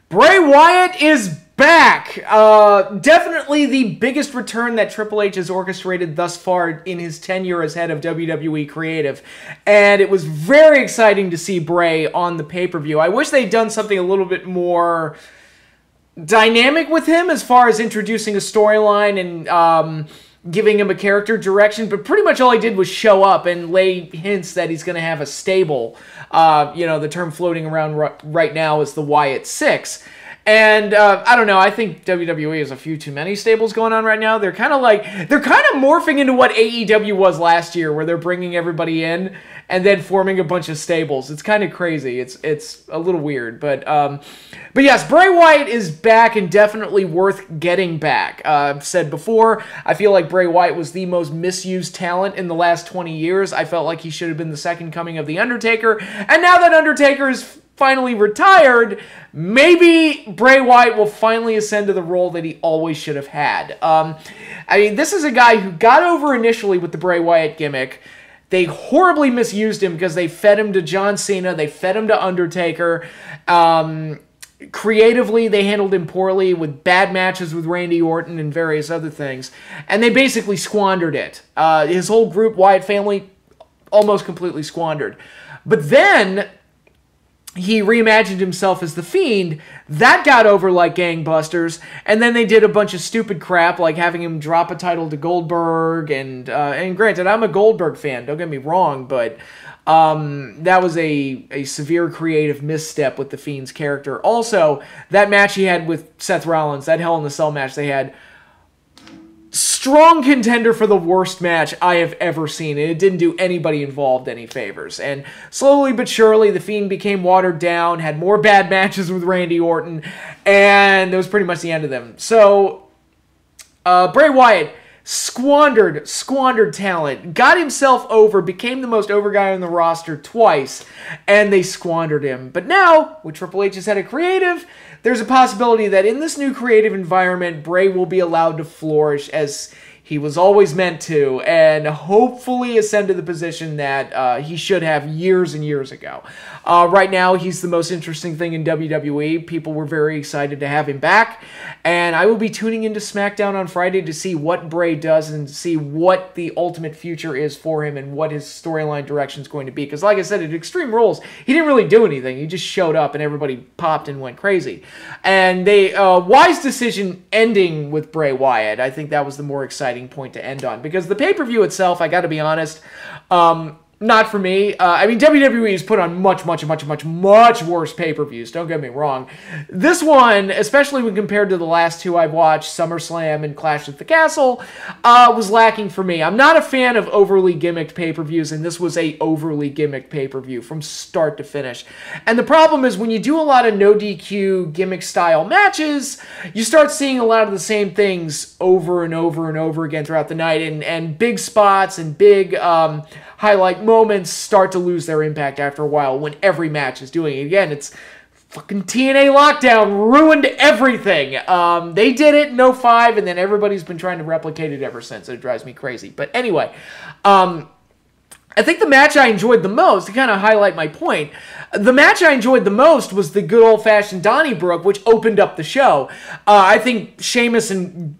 Bray Wyatt is back. Definitely the biggest return that Triple H has orchestrated thus far in his tenure as head of WWE Creative. And it was very exciting to see Bray on the pay-per-view. I wish they'd done something a little bit more dynamic with him as far as introducing a storyline and giving him a character direction, but pretty much all he did was show up and lay hints that he's going to have a stable. The term floating around right now is the Wyatt Six. And I don't know, I think WWE has a few too many stables going on right now. They're kind of morphing into what AEW was last year, where they're bringing everybody in and then forming a bunch of stables. It's kind of crazy. It's a little weird, but yes, Bray Wyatt is back and definitely worth getting back. I've said before, I feel like Bray Wyatt was the most misused talent in the last 20 years. I felt like he should have been the second coming of The Undertaker, and now that Undertaker is finally retired, maybe Bray Wyatt will finally ascend to the role that he always should have had. This is a guy who got over initially with the Bray Wyatt gimmick. They horribly misused him because they fed him to John Cena, they fed him to Undertaker. Creatively, they handled him poorly with bad matches with Randy Orton and various other things. And they basically squandered it. His whole group, Wyatt family, almost completely squandered. But then he reimagined himself as The Fiend. That got over like gangbusters, and then they did a bunch of stupid crap, like having him drop a title to Goldberg, and granted, I'm a Goldberg fan, don't get me wrong, but that was a severe creative misstep with The Fiend's character. Also, that match he had with Seth Rollins, that Hell in a Cell match they had, strong contender for the worst match I have ever seen, and it didn't do anybody involved any favors. And slowly but surely, The Fiend became watered down, had more bad matches with Randy Orton, and that was pretty much the end of them. So, Bray Wyatt squandered talent, got himself over, became the most over guy on the roster twice, and they squandered him. But now, with Triple H as head of creative, there's a possibility that in this new creative environment, Bray will be allowed to flourish as he was always meant to, and hopefully ascend to the position that he should have years and years ago. Right now, he's the most interesting thing in WWE. People were very excited to have him back, and I will be tuning into SmackDown on Friday to see what Bray does and see what the ultimate future is for him and what his storyline direction is going to be. Because like I said, at Extreme Rules, he didn't really do anything. He just showed up and everybody popped and went crazy. And they, wise decision ending with Bray Wyatt. I think that was the more exciting point to end on, because the pay-per-view itself, I gotta be honest, not for me. WWE has put on much worse pay-per-views, don't get me wrong. This one, especially when compared to the last two I've watched, SummerSlam and Clash at the Castle, was lacking for me. I'm not a fan of overly gimmicked pay-per-views, and this was a overly gimmicked pay-per-view from start to finish. And the problem is, when you do a lot of no DQ gimmick-style matches, you start seeing a lot of the same things over and over and over again throughout the night, and big spots and big highlight moments start to lose their impact after a while when every match is doing it. Again, it's fucking TNA Lockdown ruined everything. They did it in 05, and then everybody's been trying to replicate it ever since. It drives me crazy. But anyway, I think the match I enjoyed the most, to kind of highlight my point, the match I enjoyed the most was the good old-fashioned Donnybrook, which opened up the show. I think Sheamus and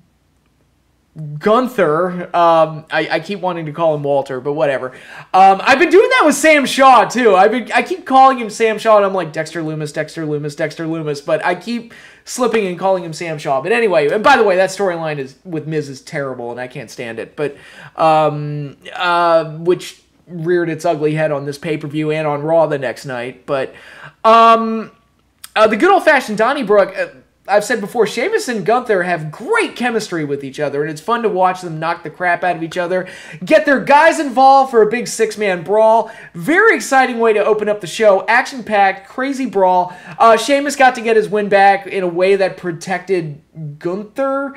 Gunther, I keep wanting to call him Walter, but whatever. I've been doing that with Sam Shaw, too. I keep calling him Sam Shaw, and I'm like, Dexter Lumis, but I keep slipping and calling him Sam Shaw. But anyway, and by the way, that storyline with Miz is terrible, and I can't stand it, but, which reared its ugly head on this pay-per-view and on Raw the next night, but, the good old-fashioned Donnybrook, I've said before, Sheamus and Gunther have great chemistry with each other, and it's fun to watch them knock the crap out of each other, get their guys involved for a big six-man brawl. Very exciting way to open up the show. Action-packed, crazy brawl. Sheamus got to get his win back in a way that protected Gunther.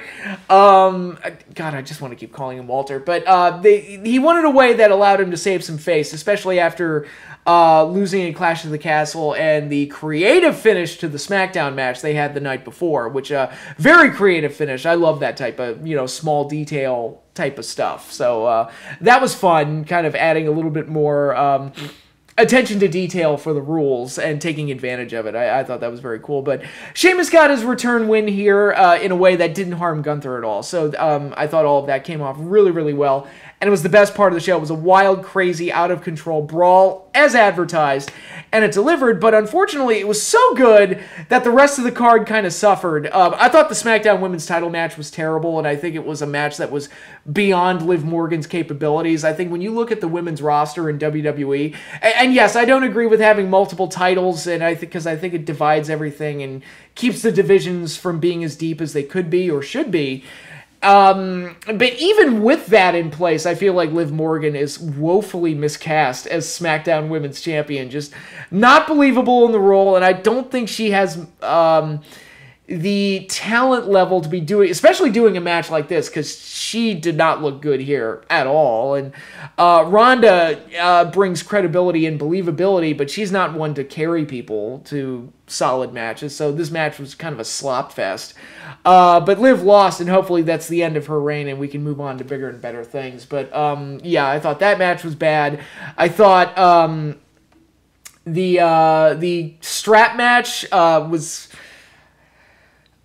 God, I just want to keep calling him Walter. But he won it a way that allowed him to save some face, especially after losing in Clash of the Castle and the creative finish to the SmackDown match they had the night before, which very creative finish. I love that type of, small detail type of stuff. So that was fun, kind of adding a little bit more attention to detail for the rules and taking advantage of it. I thought that was very cool. But Sheamus got his return win here in a way that didn't harm Gunther at all. So I thought all of that came off really, really well. And it was the best part of the show. It was a wild, crazy, out-of-control brawl as advertised, and it delivered. But unfortunately, it was so good that the rest of the card kind of suffered. I thought the SmackDown Women's title match was terrible, and I think it was a match that was beyond Liv Morgan's capabilities. I think when you look at the women's roster in WWE, and yes, I don't agree with having multiple titles, and because I think it divides everything and keeps the divisions from being as deep as they could be or should be. But even with that in place, I feel like Liv Morgan is woefully miscast as SmackDown Women's Champion. Just not believable in the role, and I don't think she has the talent level to be doing, especially doing a match like this, because she did not look good here at all. And Ronda brings credibility and believability, but she's not one to carry people to solid matches. So this match was kind of a slop fest. But Liv lost, and hopefully that's the end of her reign, and we can move on to bigger and better things. But yeah, I thought that match was bad. I thought the strap match was,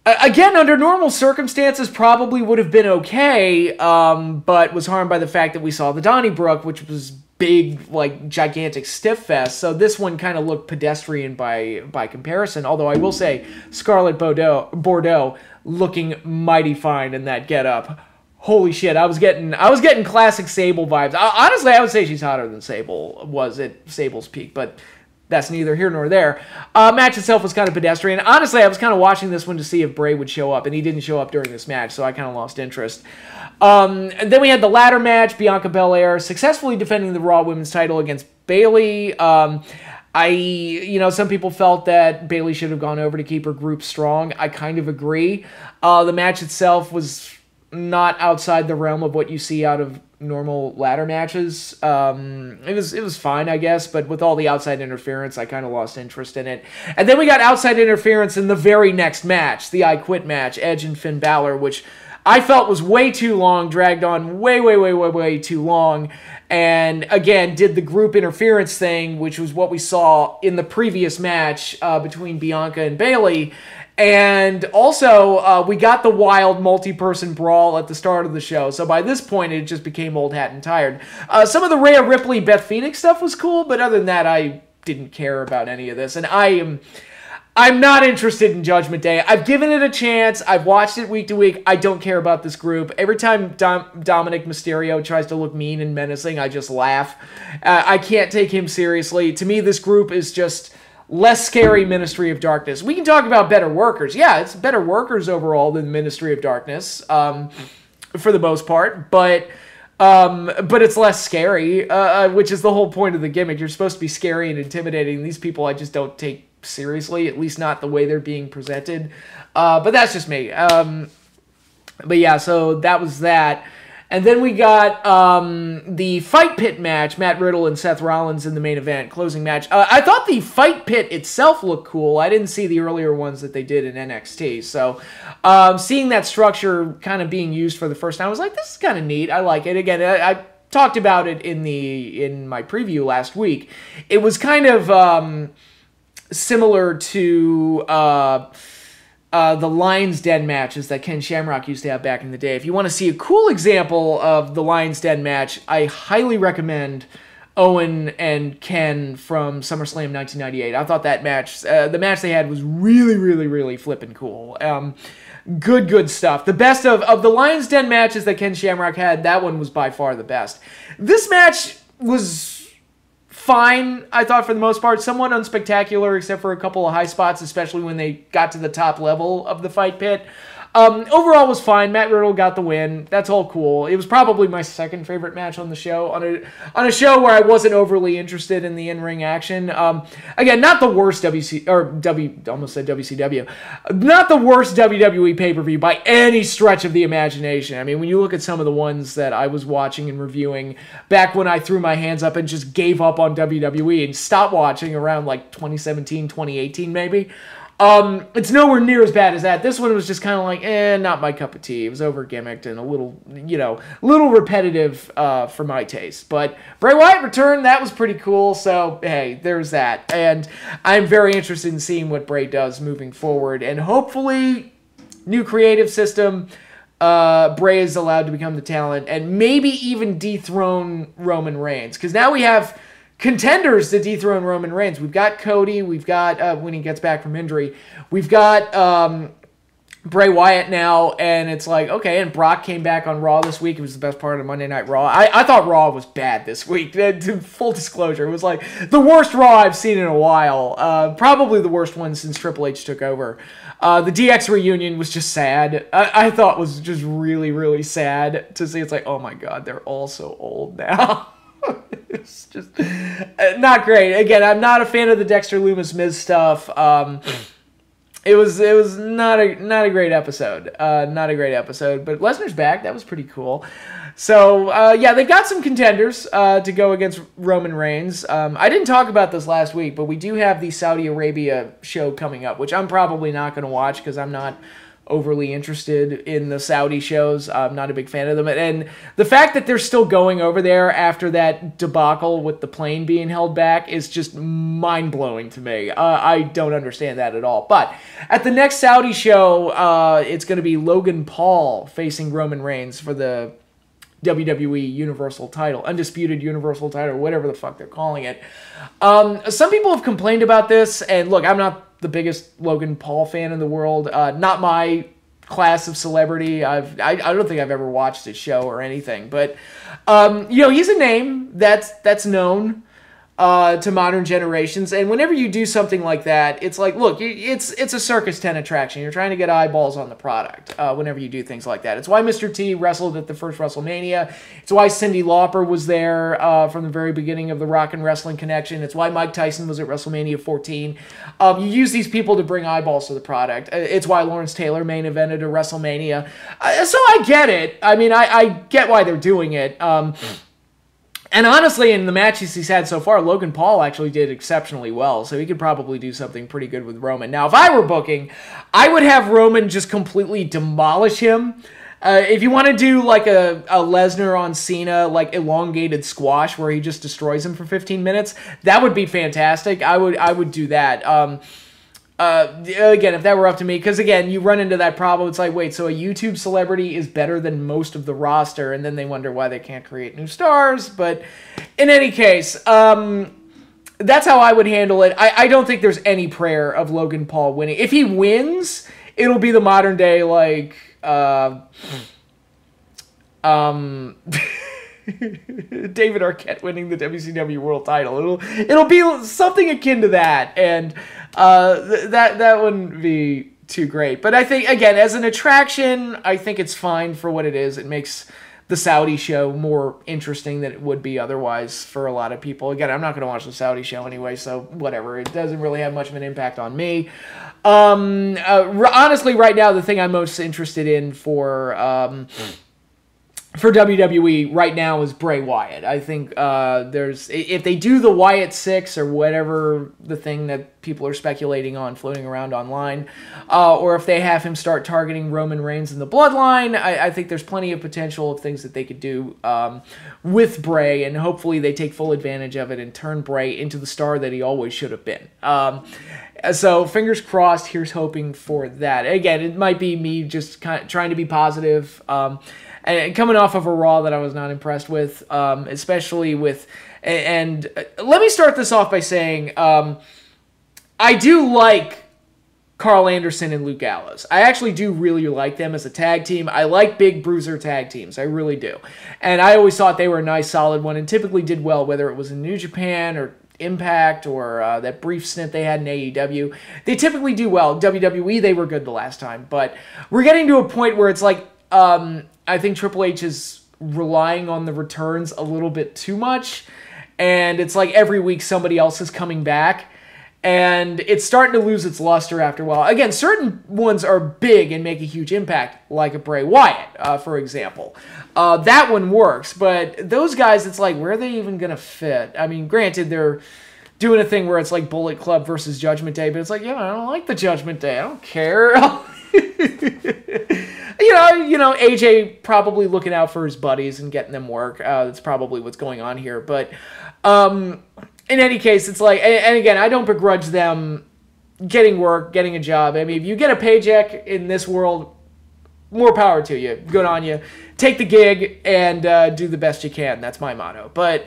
again, under normal circumstances, probably would have been okay, but was harmed by the fact that we saw the Donnybrook, which was big, like, gigantic stiff fest. So this one kind of looked pedestrian by comparison. Although I will say, Scarlett Bordeaux looking mighty fine in that getup. Holy shit! I was getting classic Sable vibes. Honestly, I would say she's hotter than Sable was at Sable's peak, but that's neither here nor there. Match itself was kind of pedestrian. Honestly, I was kind of watching this one to see if Bray would show up, and he didn't show up during this match, so I kind of lost interest. And then we had the ladder match, Bianca Belair successfully defending the Raw Women's title against Bayley. Some people felt that Bayley should have gone over to keep her group strong. I kind of agree. The match itself was not outside the realm of what you see out of normal ladder matches. It was fine, I guess, but with all the outside interference, I kind of lost interest in it. And then we got outside interference in the very next match, the I Quit match, Edge and Finn Balor, which I felt was way too long, dragged on way too long, and again, did the group interference thing, which was what we saw in the previous match between Bianca and Bayley. And also, we got the wild multi-person brawl at the start of the show. So by this point, it just became old hat and tired. Some of the Rhea Ripley, Beth Phoenix stuff was cool, but other than that, I didn't care about any of this. And I'm not interested in Judgment Day. I've given it a chance. I've watched it week to week. I don't care about this group. Every time Dominic Mysterio tries to look mean and menacing, I just laugh. I can't take him seriously. To me, this group is just less scary Ministry of Darkness. We can talk about better workers. Yeah, it's better workers overall than Ministry of Darkness, for the most part, but it's less scary, which is the whole point of the gimmick. You're supposed to be scary and intimidating. These people I just don't take seriously, at least not the way they're being presented. But that's just me. But yeah, so that was that. And then we got the Fight Pit match, Matt Riddle and Seth Rollins in the main event, closing match. I thought the Fight Pit itself looked cool. I didn't see the earlier ones that they did in NXT. So seeing that structure kind of being used for the first time, I was like, this is kind of neat. I like it. Again, I talked about it in my preview last week. It was kind of similar to the Lion's Den matches that Ken Shamrock used to have back in the day. If you want to see a cool example of the Lion's Den match, I highly recommend Owen and Ken from SummerSlam 1998. I thought that match, the match they had was really flippin' cool. Good stuff. The best of the Lion's Den matches that Ken Shamrock had, that one was by far the best. This match was fine, I thought, for the most part. Somewhat unspectacular, except for a couple of high spots, especially when they got to the top level of the Fight Pit. Overall was fine. Matt Riddle got the win. That's all cool. It was probably my second favorite match on the show, on a show where I wasn't overly interested in the in-ring action. Again, not the worst almost said WCW. Not the worst WWE pay-per-view by any stretch of the imagination. I mean, when you look at some of the ones that I was watching and reviewing back when I threw my hands up and just gave up on WWE and stopped watching around like 2017, 2018 maybe, It's nowhere near as bad as that. This one was just kind of like, not my cup of tea. It was over-gimmicked and a little, little repetitive for my taste. But Bray Wyatt returned. That was pretty cool. So, hey, there's that. And I'm very interested in seeing what Bray does moving forward. And hopefully, new creative system, Bray is allowed to become the talent and maybe even dethrone Roman Reigns. Because now we have contenders to dethrone Roman Reigns. We've got Cody. We've got, when he gets back from injury, we've got Bray Wyatt now. And it's like, okay, and Brock came back on Raw this week. It was the best part of Monday Night Raw. I thought Raw was bad this week. Full disclosure, it was like the worst Raw I've seen in a while. Probably the worst one since Triple H took over. The DX reunion was just sad. I thought was just really, really sad to see. It's like, oh my God, they're all so old now. It's just not great. Again, I'm not a fan of the Dexter Lumis Miz stuff. It was not a great episode. Not a great episode. But Lesnar's back. That was pretty cool. So yeah, they've got some contenders to go against Roman Reigns. I didn't talk about this last week, but we do have the Saudi Arabia show coming up, which I'm probably not going to watch because I'm not overly interested in the Saudi shows. I'm not a big fan of them. And the fact that they're still going over there after that debacle with the plane being held back is just mind-blowing to me. I don't understand that at all. But at the next Saudi show, it's going to be Logan Paul facing Roman Reigns for the WWE Universal title, undisputed Universal title, whatever the fuck they're calling it. Some people have complained about this, and look, I'm not the biggest Logan Paul fan in the world. Not my class of celebrity. I don't think I've ever watched his show or anything, but he's a name that's known to modern generations, and whenever you do something like that, it's like, look, it's a circus tent attraction. You're trying to get eyeballs on the product whenever you do things like that. It's why Mr. T wrestled at the first WrestleMania. It's why Cyndi Lauper was there from the very beginning of the Rock and Wrestling Connection. It's why Mike Tyson was at WrestleMania 14. You use these people to bring eyeballs to the product. It's why Lawrence Taylor main evented a WrestleMania. So I get it. I mean, I get why they're doing it. And honestly, in the matches he's had so far, Logan Paul actually did exceptionally well, so he could probably do something pretty good with Roman. Now, if I were booking, I would have Roman just completely demolish him. If you want to do like a Lesnar on Cena, like elongated squash where he just destroys him for 15 minutes, that would be fantastic. I would do that. Again, if that were up to me, because again, you run into that problem. It's like, wait, so a YouTube celebrity is better than most of the roster, and then they wonder why they can't create new stars. But in any case, that's how I would handle it. I don't think there's any prayer of Logan Paul winning. If he wins, it'll be the modern day, like, David Arquette winning the WCW World Title. It'll be something akin to that, and that wouldn't be too great. But I think, again, as an attraction, I think it's fine for what it is. It makes the Saudi show more interesting than it would be otherwise for a lot of people. Again, I'm not going to watch the Saudi show anyway, so whatever. It doesn't really have much of an impact on me. Honestly, right now, the thing I'm most interested in for WWE right now is Bray Wyatt. I think if they do the Wyatt 6 or whatever the thing that people are speculating on floating around online, or if they have him start targeting Roman Reigns in the Bloodline, I think there's plenty of potential of things that they could do with Bray, and hopefully they take full advantage of it and turn Bray into the star that he always should have been. So fingers crossed, here's hoping for that. Again, it might be me just kind of trying to be positive, and coming off of a Raw that I was not impressed with, especially with... And let me start this off by saying I do like Carl Anderson and Luke Gallows. I actually do really like them as a tag team. I like big bruiser tag teams. I really do. And I always thought they were a nice, solid one and typically did well, whether it was in New Japan or Impact or that brief stint they had in AEW. They typically do well. WWE, they were good the last time. But we're getting to a point where it's like... I think Triple H is relying on the returns a little bit too much, and it's like every week somebody else is coming back, and it's starting to lose its luster after a while. Again, certain ones are big and make a huge impact, like a Bray Wyatt, for example. That one works, but those guys, it's like, where are they even going to fit? I mean, granted, they're doing a thing where it's like Bullet Club versus Judgment Day, but it's like, yeah, I don't like the Judgment Day. I don't care. AJ probably looking out for his buddies and getting them work. That's probably what's going on here. But in any case, it's like, and again, I don't begrudge them getting work, getting a job. I mean, if you get a paycheck in this world, more power to you. Good on you. Take the gig and do the best you can. That's my motto. But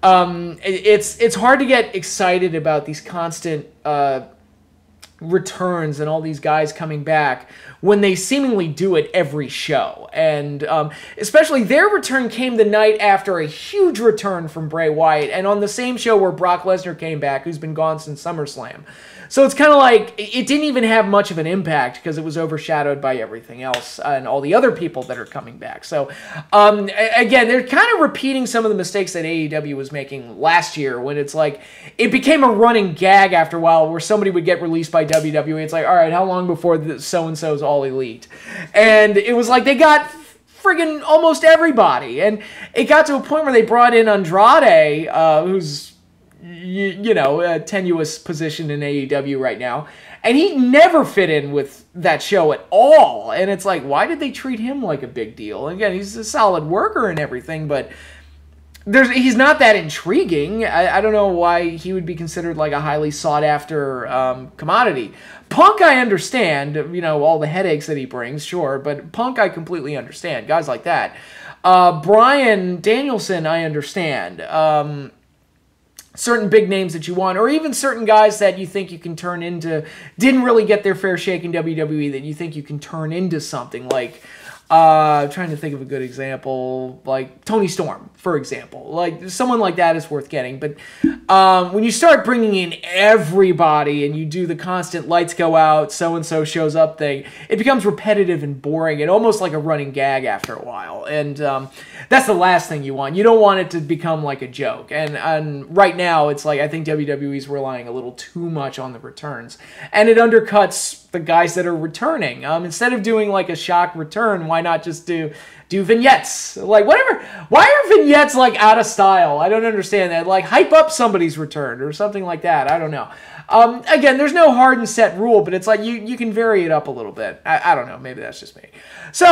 it's hard to get excited about these constant returns and all these guys coming back when they seemingly do it every show. And especially their return came the night after a huge return from Bray Wyatt, and on the same show where Brock Lesnar came back, who's been gone since SummerSlam. So it's kind of like, it didn't even have much of an impact because it was overshadowed by everything else and all the other people that are coming back. So, again, they're kind of repeating some of the mistakes that AEW was making last year when it's like, it became a running gag after a while where somebody would get released by WWE. It's like, all right, how long before so-and-so's All Elite? And it was like they got friggin' almost everybody. And it got to a point where they brought in Andrade, who's a tenuous position in AEW right now, and he never fit in with that show at all. And it's like, why did they treat him like a big deal? And again, he's a solid worker and everything, but he's not that intriguing. I don't know why he would be considered like a highly sought after commodity. Punk, I understand, all the headaches that he brings, sure, but Punk I completely understand. Guys like that. Bryan Danielson, I understand. Certain big names that you want, or even certain guys that you think you can turn into, didn't really get their fair shake in WWE, that you think you can turn into something like, I'm trying to think of a good example, like Tony Storm, for example. Like, someone like that is worth getting. But when you start bringing in everybody and you do the constant lights go out, so-and-so shows up thing, it becomes repetitive and boring and almost like a running gag after a while. And that's the last thing you want. You don't want it to become like a joke. And right now, it's like, I think WWE's relying a little too much on the returns. And it undercuts the guys that are returning. Instead of doing like a shock return, why not just do vignettes? Like, whatever. Why are vignettes like out of style? I don't understand that. Like, hype up somebody's return or something like that. I don't know. Again, there's no hard and set rule, but it's like you can vary it up a little bit. I don't know. Maybe that's just me. So,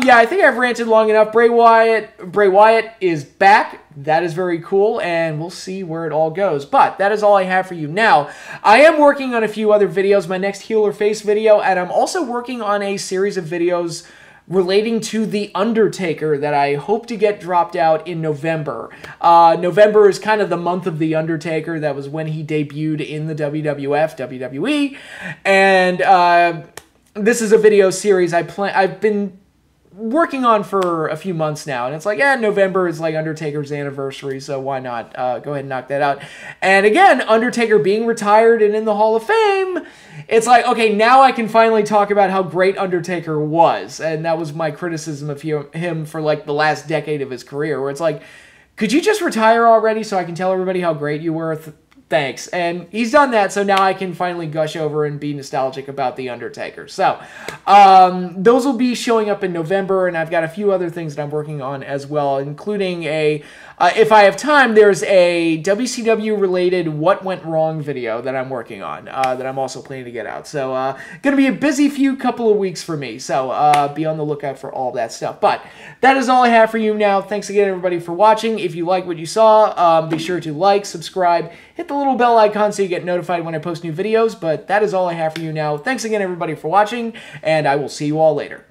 yeah, I think I've ranted long enough. Bray Wyatt is back. That is very cool, and we'll see where it all goes. But that is all I have for you now. I am working on a few other videos, my next heel or face video, and I'm also working on a series of videos relating to The Undertaker that I hope to get dropped out in November. November is kind of the month of The Undertaker. That was when he debuted in the WWE, and this is a video series I've been working on for a few months now, and it's like, yeah, November is like Undertaker's anniversary, so why not go ahead and knock that out. And again, Undertaker being retired and in the Hall of Fame, it's like, okay, now I can finally talk about how great Undertaker was, and that was my criticism of him for like the last decade of his career, where it's like, could you just retire already so I can tell everybody how great you were? Thanks. And he's done that, so now I can finally gush over and be nostalgic about The Undertaker. So, those will be showing up in November, and I've got a few other things that I'm working on as well, including if I have time, there's a WCW-related What Went Wrong video that I'm working on, that I'm also planning to get out. So, going to be a busy couple of weeks for me, so be on the lookout for all that stuff. But that is all I have for you now. Thanks again, everybody, for watching. If you like what you saw, be sure to like, subscribe, hit the little bell icon so you get notified when I post new videos. But that is all I have for you now. Thanks again, everybody, for watching, and I will see you all later.